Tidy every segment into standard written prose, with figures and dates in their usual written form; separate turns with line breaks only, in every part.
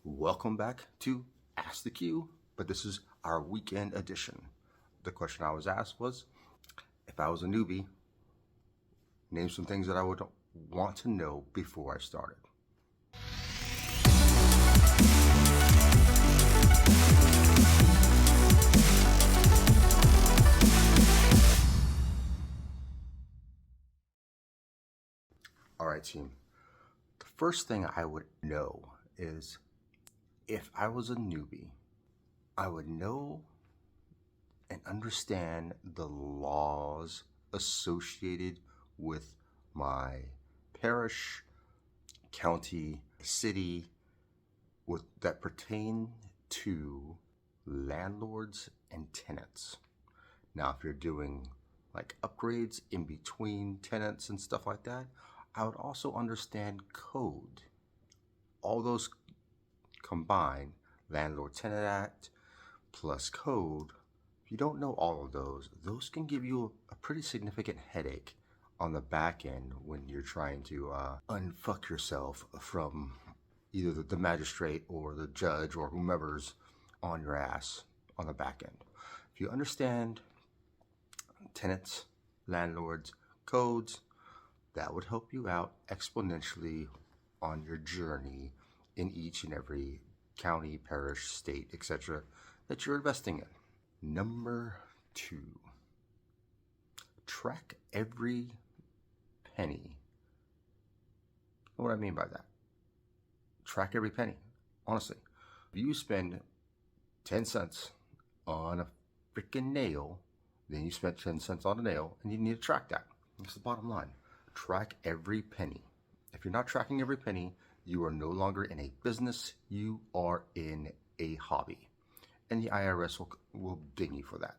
Welcome back to Ask the Q, but this is our weekend edition. The question I was asked was, if I was a newbie, name some things that I would want to know before I started. All right, team. The first thing I would know is if I was a newbie, I would know and understand the laws associated with my parish, county, city, that pertain to landlords and tenants. Now, if you're doing like upgrades in between tenants and stuff like that, I would also understand code. All those combined, Landlord-Tenant Act plus code. If you don't know all of those can give you a pretty significant headache on the back end when you're trying to unfuck yourself from either the magistrate or the judge or whomever's on your ass on the back end. If you understand tenants, landlords, codes, that would help you out exponentially on your journey in each and every county, parish, state, etc. that you're investing in. Number 2, track every penny. What do I mean by that? Track every penny. Honestly, if you spend 10 cents on a freaking nail, then you spent 10 cents on a nail, and you need to track that. That's the bottom line. Track every penny. If you're not tracking every penny, you are no longer in a business, you are in a hobby. And the IRS will ding you for that.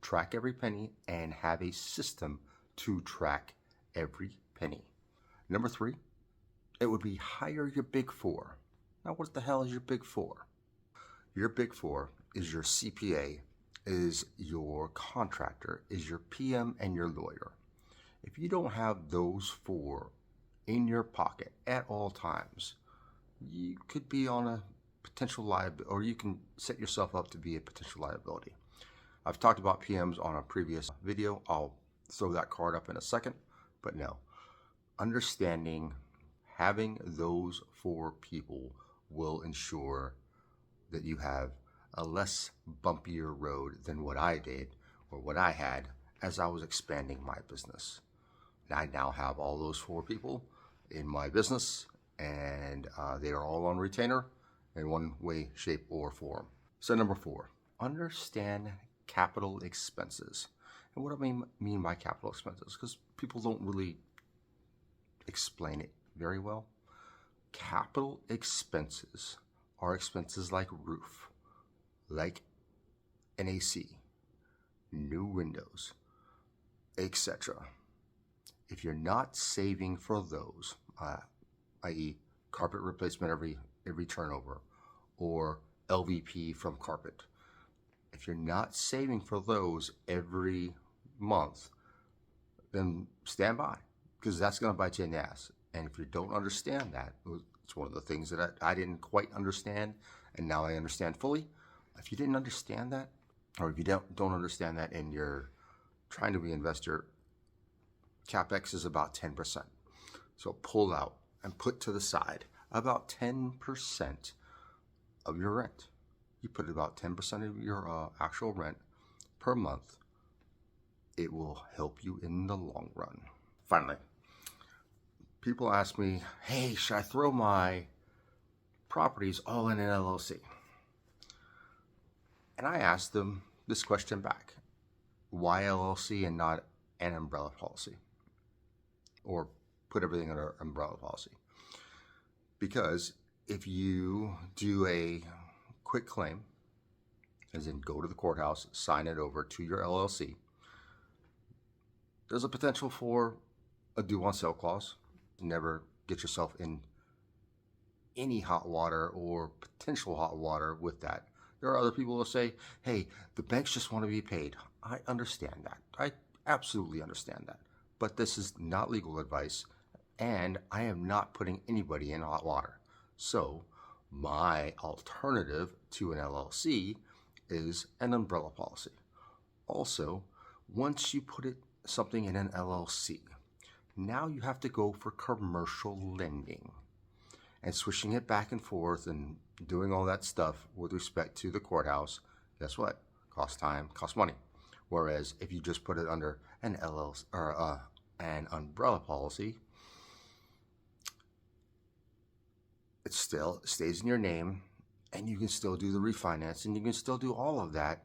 Track every penny and have a system to track every penny. Number 3, it would be hire your Big Four. Now, what the hell is your Big Four? Your Big Four is your CPA, is your contractor, is your PM, and your lawyer. If you don't have those 4 in your pocket at all times, you could be on a potential liability, or you can set yourself up to be a potential liability. I've talked about PMs on a previous video. I'll throw that card up in a second, but no. Understanding having those 4 people will ensure that you have a less bumpier road than what I did or what I had as I was expanding my business. I now have all those 4 people in my business, and they are all on retainer in one way, shape, or form. So number 4, understand capital expenses. And what do I mean by capital expenses? Because people don't really explain it very well. Capital expenses are expenses like roof, like an AC, new windows, etc. If you're not saving for those, i.e. carpet replacement every turnover, or LVP from carpet, if you're not saving for those every month, then stand by, because that's going to bite you in the ass. And if you don't understand that, it's one of the things that I didn't quite understand, and now I understand fully. If you didn't understand that, or if you don't understand that and you're trying to be an investor, CapEx is about 10%. So pull out and put to the side about 10% of your rent. You put about 10% of your actual rent per month. It will help you in the long run. Finally, people ask me, hey, should I throw my properties all in an LLC? And I ask them this question back. Why LLC and not an umbrella policy? Or put everything under umbrella policy? Because if you do a quick claim, as in go to the courthouse, sign it over to your LLC, there's a potential for a due on sale clause. Never get yourself in any hot water or potential hot water with that. There are other people who say, hey, the banks just want to be paid. I understand that. I absolutely understand that. But this is not legal advice, and I am not putting anybody in hot water. So My alternative to an LLC is an umbrella policy. Also, once you put something in an LLC, now you have to go for commercial lending. And switching it back and forth and doing all that stuff with respect to the courthouse, guess what? Costs time, costs money. Whereas if you just put it under an LLC or an umbrella policy, it still stays in your name, and you can still do the refinance, and you can still do all of that,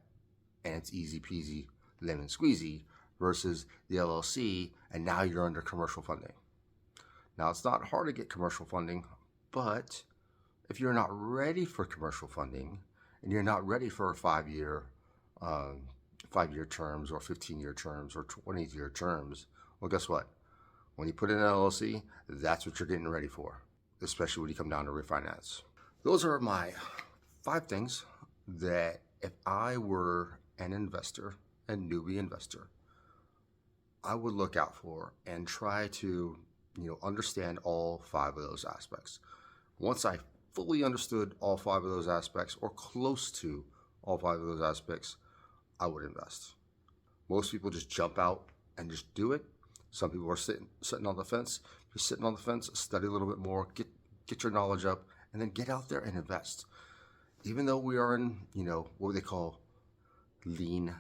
and it's easy peasy, lemon squeezy, versus the LLC, and now you're under commercial funding. Now, it's not hard to get commercial funding, but if you're not ready for commercial funding, and you're not ready for a 5-year terms or 15-year terms or 20-year terms, well, guess what? When you put in an LLC, that's what you're getting ready for, especially when you come down to refinance. Those are my 5 things that if I were an investor, a newbie investor, I would look out for and try to, understand all 5 of those aspects. Once I fully understood all 5 of those aspects, or close to all 5 of those aspects, I would invest. Most people just jump out and just do it. Some people are sitting on the fence. If you're sitting on the fence, study a little bit more, get your knowledge up, and then get out there and invest. Even though we are in, what they call lean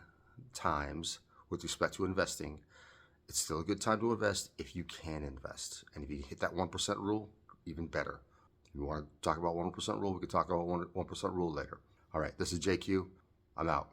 times with respect to investing, it's still a good time to invest if you can invest. And if you hit that 1% rule, even better. If you want to talk about 1% rule, we could talk about 1% rule later. All right, this is JQ. I'm out.